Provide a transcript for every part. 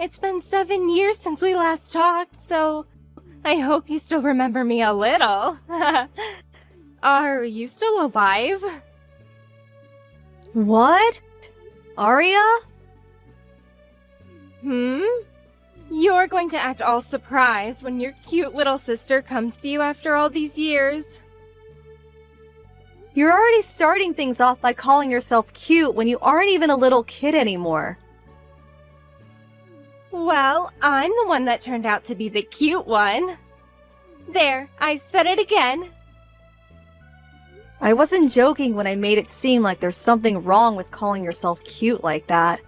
It's been 7 years since we last talked, so I hope you still remember me a little. Are you still alive? What? Arya? You're going to act all surprised when your cute little sister comes to you after all these years. You're already starting things off by calling yourself cute when you aren't even a little kid anymore. Well, I'm the one that turned out to be the cute one. There, I said it again. I wasn't joking when I made it seem like there's something wrong with calling yourself cute like that.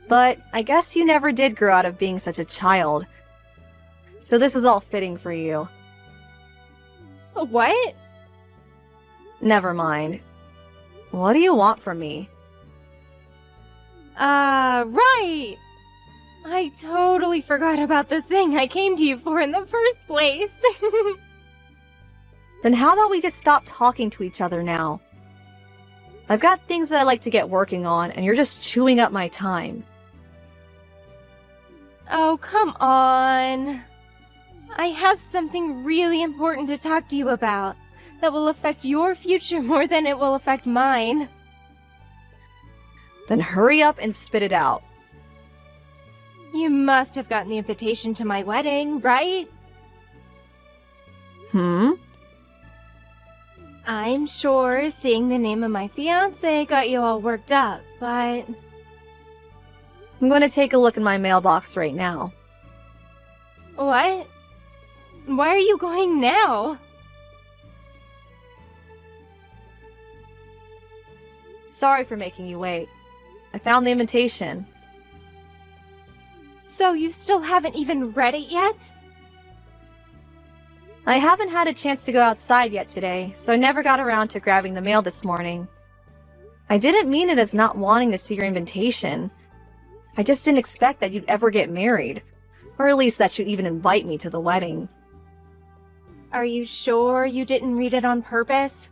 But I guess you never did grow out of being such a child. So this is all fitting for you. What? Never mind. What do you want from me? Right! I totally forgot about the thing I came to you for in the first place. Then how about we just stop talking to each other now? I've got things that I like to get working on, and you're just chewing up my time. Oh, come on. I have something really important to talk to you about that will affect your future more than it will affect mine. Then hurry up and spit it out. You must have gotten the invitation to my wedding, right? I'm sure seeing the name of my fiancé got you all worked up, but... I'm going to take a look in my mailbox right now. What? Why are you going now? Sorry for making you wait. I found the invitation. So you still haven't even read it yet? I haven't had a chance to go outside yet today, so I never got around to grabbing the mail this morning. I didn't mean it as not wanting to see your invitation. I just didn't expect that you'd ever get married, or at least that you'd even invite me to the wedding. Are you sure you didn't read it on purpose?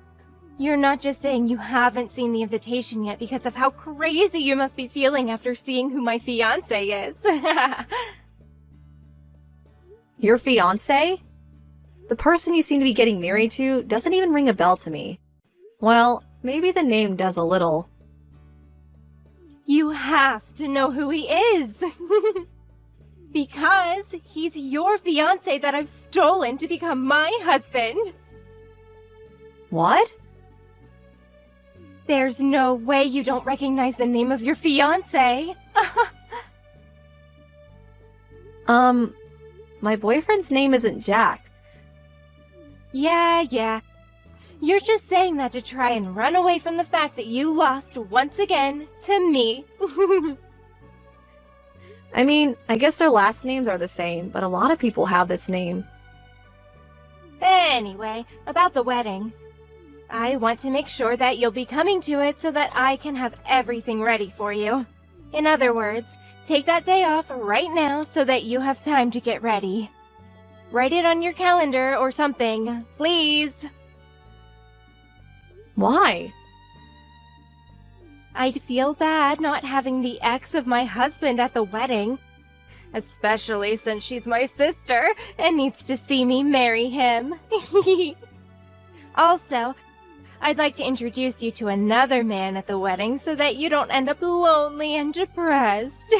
You're not just saying you haven't seen the invitation yet because of how crazy you must be feeling after seeing who my fiancé is. Your fiancé? The person you seem to be getting married to doesn't even ring a bell to me. Well, maybe the name does a little. You have to know who he is. Because he's your fiancé that I've stolen to become my husband. What? There's no way you don't recognize the name of your fiancé. My boyfriend's name isn't Jack. Yeah. You're just saying that to try and run away from the fact that you lost once again to me. I mean, I guess their last names are the same, but a lot of people have this name. Anyway, about the wedding. I want to make sure that you'll be coming to it so that I can have everything ready for you. In other words, take that day off right now so that you have time to get ready. Write it on your calendar or something, please. Why? I'd feel bad not having the ex of my husband at the wedding. Especially since she's my sister and needs to see me marry him. Also, I'd like to introduce you to another man at the wedding so that you don't end up lonely and depressed.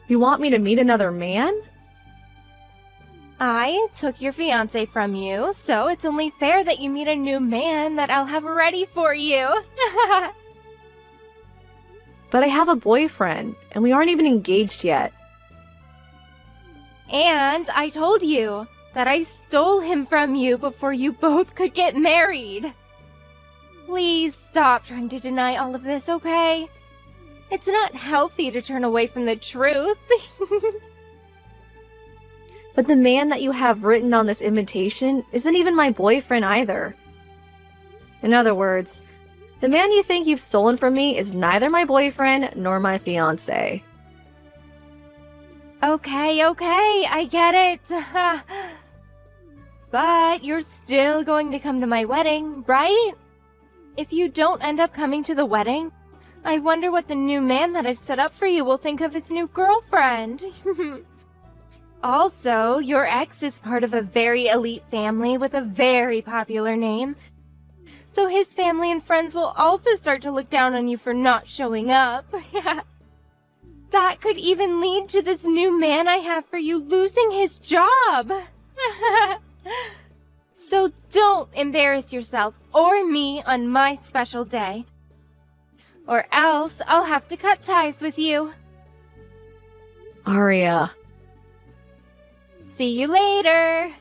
You want me to meet another man? I took your fiancé from you, so it's only fair that you meet a new man that I'll have ready for you. But I have a boyfriend, and we aren't even engaged yet. And I told you that I stole him from you before you both could get married. Please stop trying to deny all of this, okay? It's not healthy to turn away from the truth. But the man that you have written on this invitation isn't even my boyfriend either. In other words, the man you think you've stolen from me is neither my boyfriend nor my fiancé. Okay, I get it. But you're still going to come to my wedding, right? If you don't end up coming to the wedding, I wonder what the new man that I've set up for you will think of his new girlfriend. Also, your ex is part of a very elite family with a very popular name. So his family and friends will also start to look down on you for not showing up. That could even lead to this new man I have for you losing his job. So don't embarrass yourself or me on my special day. Or else I'll have to cut ties with you. Arya. See you later.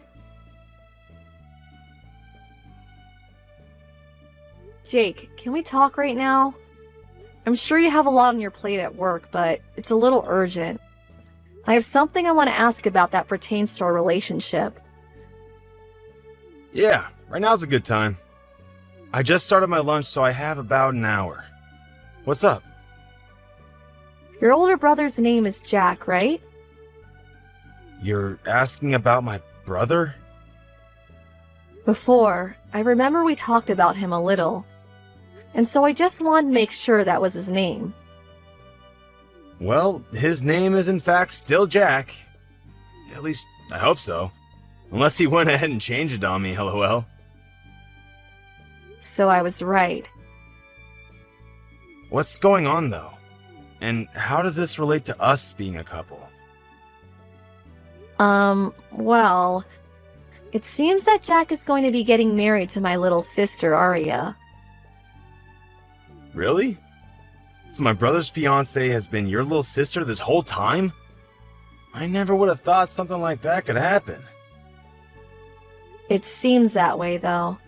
Jake, can we talk right now? I'm sure you have a lot on your plate at work, but it's a little urgent. I have something I want to ask about that pertains to our relationship. Yeah, right now's a good time. I just started my lunch, so I have about an hour. What's up? Your older brother's name is Jack, right? You're asking about my brother? Before, I remember we talked about him a little, and so I just wanted to make sure that was his name. Well, his name is in fact still Jack. At least, I hope so. Unless he went ahead and changed it on me, lol. So I was right. What's going on, though? And how does this relate to us being a couple? Well, it seems that Jack is going to be getting married to my little sister, Arya. Really? So my brother's fiancée has been your little sister this whole time? I never would have thought something like that could happen. It seems that way, though.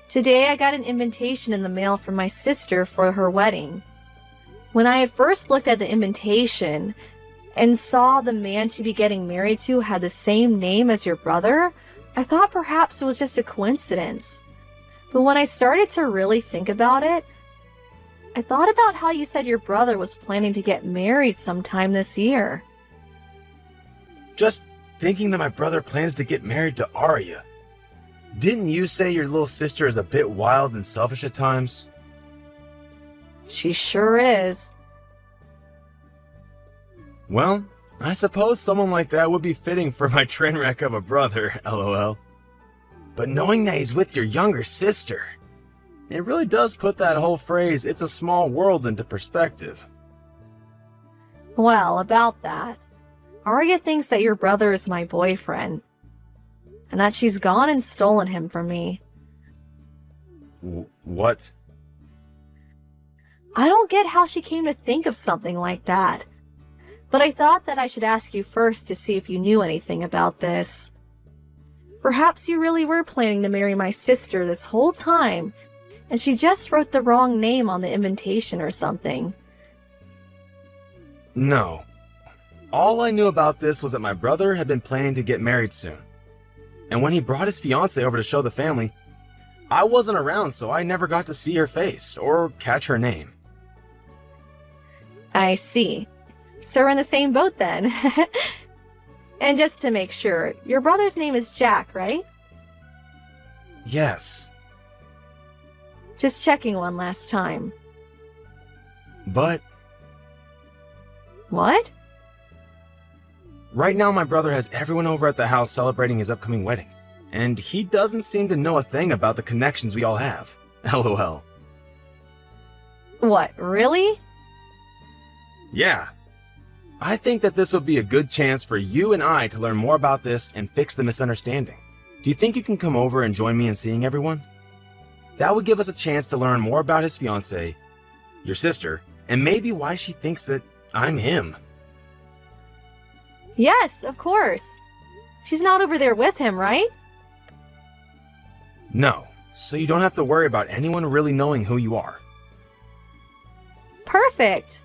Today I got an invitation in the mail from my sister for her wedding. When I had first looked at the invitation and saw the man she'd be getting married to had the same name as your brother, I thought perhaps it was just a coincidence. But when I started to really think about it, I thought about how you said your brother was planning to get married sometime this year. Just thinking that my brother plans to get married to Arya. Didn't you say your little sister is a bit wild and selfish at times? She sure is. Well, I suppose someone like that would be fitting for my train wreck of a brother, lol. But knowing that he's with your younger sister, it really does put that whole phrase, "it's a small world," into perspective. Well, about that, Arya thinks that your brother is my boyfriend, and that she's gone and stolen him from me. What? I don't get how she came to think of something like that. But I thought that I should ask you first to see if you knew anything about this. Perhaps you really were planning to marry my sister this whole time, and she just wrote the wrong name on the invitation or something. No. All I knew about this was that my brother had been planning to get married soon. And when he brought his fiancée over to show the family, I wasn't around, so I never got to see her face or catch her name. I see. So we're in the same boat then. And just to make sure, your brother's name is Jack, right? Yes. Just checking one last time. But What? right now my brother has everyone over at the house celebrating his upcoming wedding. And he doesn't seem to know a thing about the connections we all have. LOL. What, really? Yeah. I think that this will be a good chance for you and I to learn more about this and fix the misunderstanding. Do you think you can come over and join me in seeing everyone? That would give us a chance to learn more about his fiancée, your sister, and maybe why she thinks that I'm him. Yes, of course. She's not over there with him, right? No, so you don't have to worry about anyone really knowing who you are. Perfect.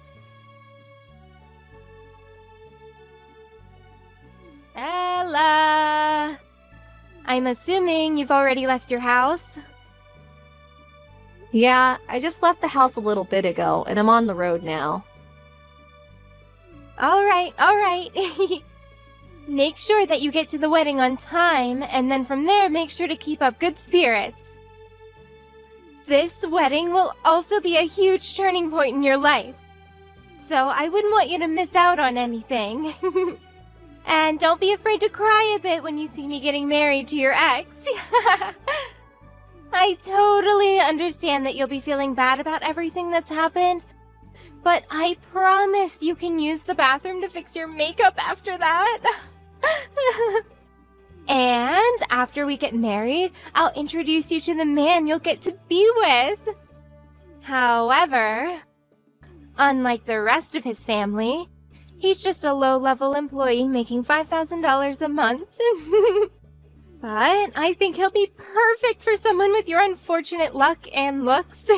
Ella! I'm assuming you've already left your house? Yeah, I just left the house a little bit ago, and I'm on the road now. Alright. Make sure that you get to the wedding on time, and then from there make sure to keep up good spirits. This wedding will also be a huge turning point in your life. So I wouldn't want you to miss out on anything. And don't be afraid to cry a bit when you see me getting married to your ex. I totally understand that you'll be feeling bad about everything that's happened, but I promise you can use the bathroom to fix your makeup after that. And after we get married, I'll introduce you to the man you'll get to be with. However, unlike the rest of his family, he's just a low-level employee making $5,000 a month. But I think he'll be perfect for someone with your unfortunate luck and looks.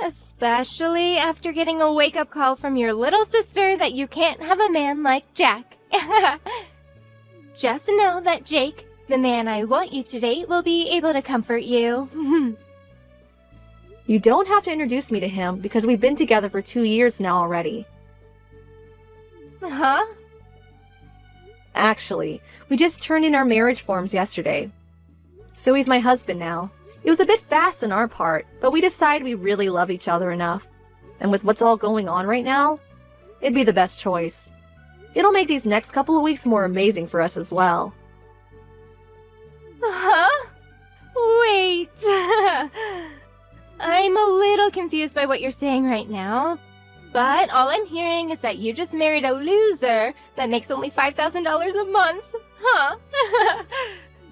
Especially after getting a wake-up call from your little sister that you can't have a man like Jack. Just know that Jake, the man I want you to date, will be able to comfort you. You don't have to introduce me to him because we've been together for 2 years now already. Huh? Actually, we just turned in our marriage forms yesterday. So he's my husband now. It was a bit fast on our part, but we decided we really love each other enough. And with what's all going on right now, it'd be the best choice. It'll make these next couple of weeks more amazing for us as well. Huh? Wait. I'm a little confused by what you're saying right now. But all I'm hearing is that you just married a loser that makes only $5,000 a month. Huh?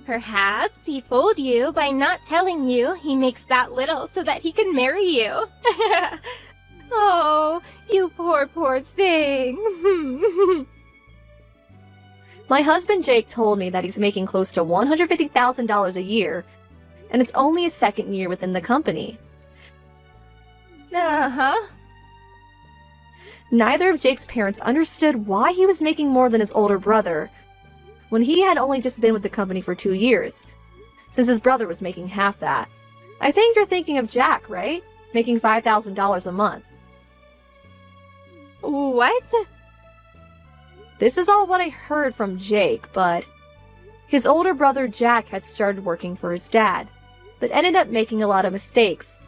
Perhaps he fooled you by not telling you he makes that little so that he can marry you. Oh, you poor thing. My husband Jake told me that he's making close to $150,000 a year, and it's only his second year within the company. Uh-huh. Neither of Jake's parents understood why he was making more than his older brother, when he had only just been with the company for 2 years, since his brother was making half that. I think you're thinking of Jack, right? Making $5,000 a month. What? This is all what I heard from Jake, but his older brother Jack had started working for his dad, but ended up making a lot of mistakes,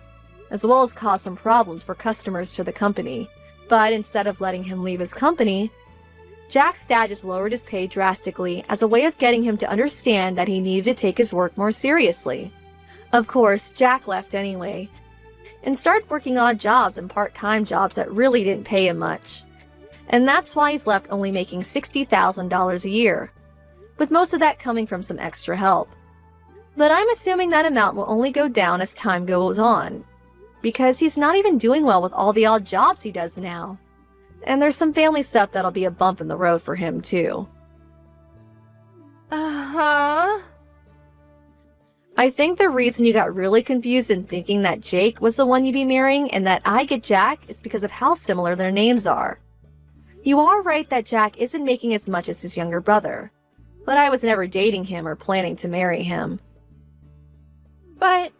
as well as caused some problems for customers to the company. But instead of letting him leave his company, Jack's dad just lowered his pay drastically as a way of getting him to understand that he needed to take his work more seriously. Of course, Jack left anyway, and started working odd jobs and part-time jobs that really didn't pay him much. And that's why he's left only making $60,000 a year, with most of that coming from some extra help. But I'm assuming that amount will only go down as time goes on, because he's not even doing well with all the odd jobs he does now. And there's some family stuff that'll be a bump in the road for him too. Uh-huh. I think the reason you got really confused in thinking that Jake was the one you'd be marrying and that I get Jack is because of how similar their names are. You are right that Jack isn't making as much as his younger brother, but I was never dating him or planning to marry him. But...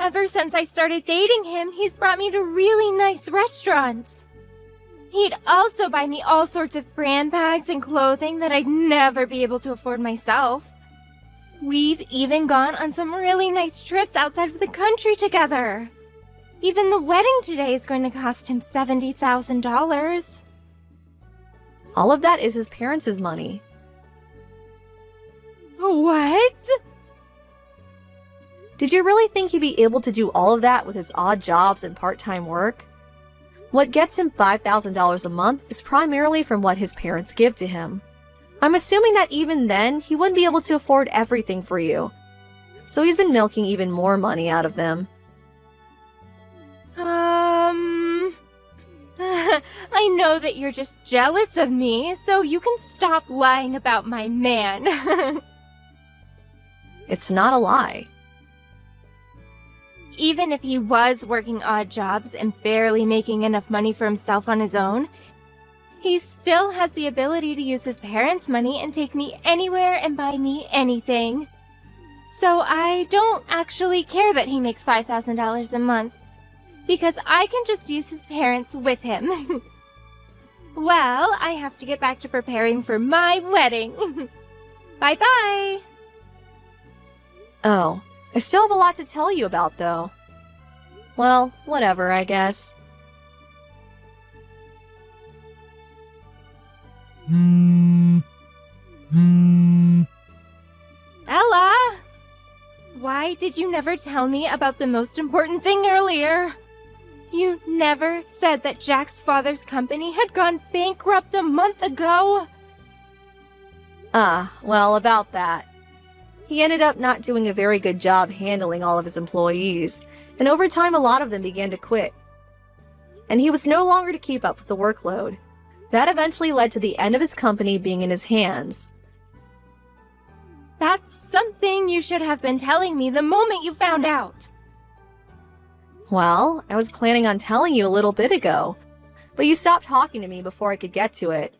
Ever since I started dating him, he's brought me to really nice restaurants. He'd also buy me all sorts of brand bags and clothing that I'd never be able to afford myself. We've even gone on some really nice trips outside of the country together. Even the wedding today is going to cost him $70,000. All of that is his parents' money. What? Did you really think he'd be able to do all of that with his odd jobs and part-time work? What gets him $5,000 a month is primarily from what his parents give to him. I'm assuming that even then, he wouldn't be able to afford everything for you. So he's been milking even more money out of them. I know that you're just jealous of me, so you can stop lying about my man. It's not a lie. Even if he was working odd jobs and barely making enough money for himself on his own, he still has the ability to use his parents' money and take me anywhere and buy me anything. So I don't actually care that he makes $5,000 a month, because I can just use his parents with him. Well, I have to get back to preparing for my wedding. Bye-bye! Oh, I still have a lot to tell you about, though. Well, whatever, I guess. Ella! Why did you never tell me about the most important thing earlier? You never said that Jack's father's company had gone bankrupt a month ago. Well, about that. He ended up not doing a very good job handling all of his employees, and over time a lot of them began to quit. And he was no longer to keep up with the workload. That eventually led to the end of his company being in his hands. That's something you should have been telling me the moment you found out. Well, I was planning on telling you a little bit ago, but you stopped talking to me before I could get to it.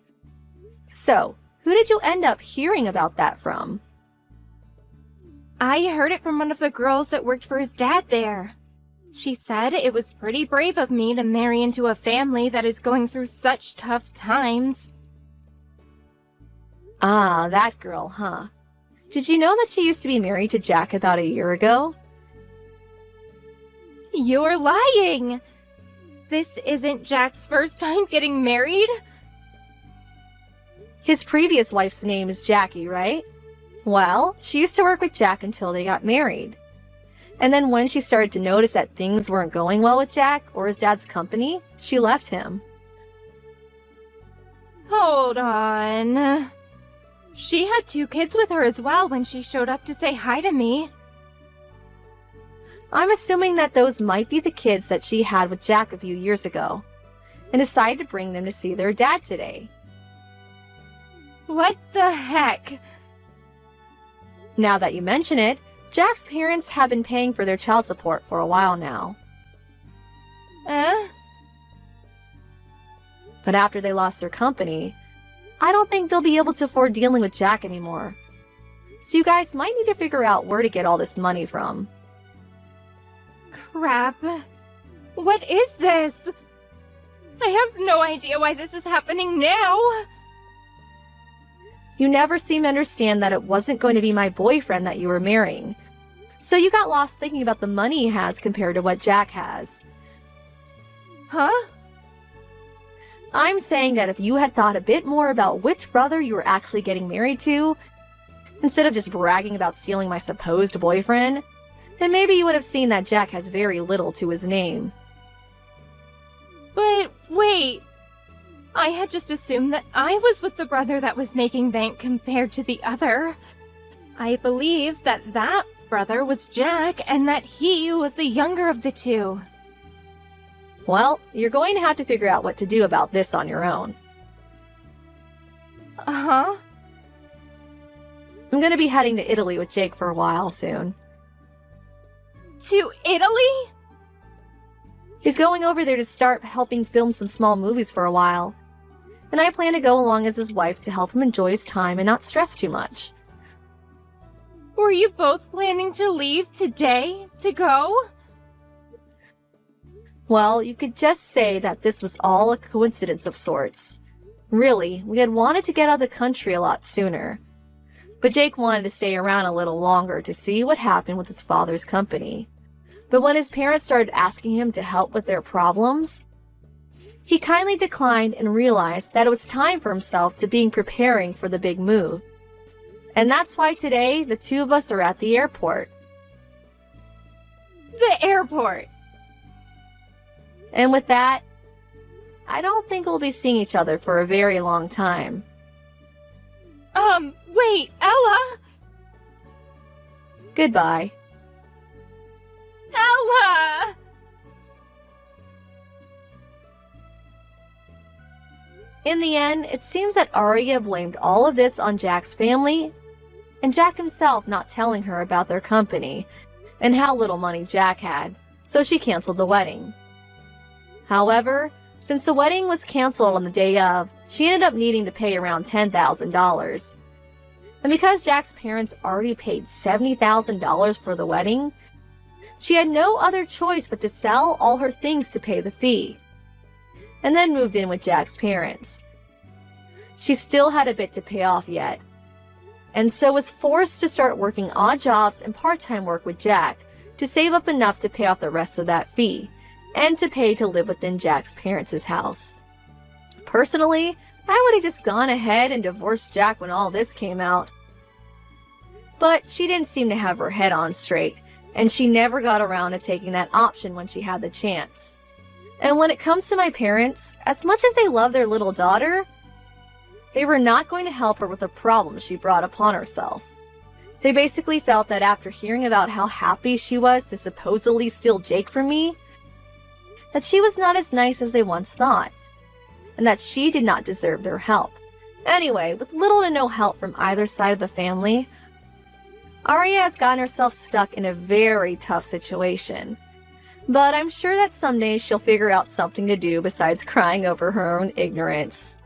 So, who did you end up hearing about that from? I heard it from one of the girls that worked for his dad there. She said it was pretty brave of me to marry into a family that is going through such tough times. Ah, that girl, huh? Did you know that she used to be married to Jack about a year ago? You're lying! This isn't Jack's first time getting married? His previous wife's name is Jackie, right? Well, she used to work with Jack until they got married. And then when she started to notice that things weren't going well with Jack or his dad's company, she left him. Hold on. She had 2 kids with her as well when she showed up to say hi to me. I'm assuming that those might be the kids that she had with Jack a few years ago, and decided to bring them to see their dad today. What the heck? Now that you mention it, Jack's parents have been paying for their child support for a while now. But after they lost their company, I don't think they'll be able to afford dealing with Jack anymore. So you guys might need to figure out where to get all this money from. Crap. What is this? I have no idea why this is happening now. You never seemed to understand that it wasn't going to be my boyfriend that you were marrying. So you got lost thinking about the money he has compared to what Jack has. Huh? I'm saying that if you had thought a bit more about which brother you were actually getting married to, instead of just bragging about stealing my supposed boyfriend, then maybe you would have seen that Jack has very little to his name. But wait. I had just assumed that I was with the brother that was making bank compared to the other. I believed that that brother was Jack and that he was the younger of the 2. Well, you're going to have to figure out what to do about this on your own. Uh-huh. I'm going to be heading to Italy with Jake for a while soon. To Italy? He's going over there to start helping film some small movies for a while. And I plan to go along as his wife to help him enjoy his time and not stress too much. Were you both planning to leave today to go? Well, you could just say that this was all a coincidence of sorts. Really, we had wanted to get out of the country a lot sooner. But Jake wanted to stay around a little longer to see what happened with his father's company. But when his parents started asking him to help with their problems, he kindly declined and realized that it was time for himself to be preparing for the big move. And that's why today the 2 of us are at the airport. The airport. And with that, I don't think we'll be seeing each other for a very long time. Wait, Ella? Goodbye. Ella! In the end, it seems that Arya blamed all of this on Jack's family, and Jack himself not telling her about their company and how little money Jack had, so she canceled the wedding. However, since the wedding was canceled on the day of, she ended up needing to pay around $10,000. And because Jack's parents already paid $70,000 for the wedding, she had no other choice but to sell all her things to pay the fee, and then moved in with Jack's parents. She still had a bit to pay off yet, and so was forced to start working odd jobs and part-time work with Jack to save up enough to pay off the rest of that fee, and to pay to live within Jack's parents' house. Personally, I would have just gone ahead and divorced Jack when all this came out. But she didn't seem to have her head on straight, and she never got around to taking that option when she had the chance. And when it comes to my parents, as much as they love their little daughter, they were not going to help her with the problem she brought upon herself. They basically felt that after hearing about how happy she was to supposedly steal Jake from me, that she was not as nice as they once thought, and that she did not deserve their help. Anyway, with little to no help from either side of the family, Arya has gotten herself stuck in a very tough situation. But I'm sure that someday she'll figure out something to do besides crying over her own ignorance.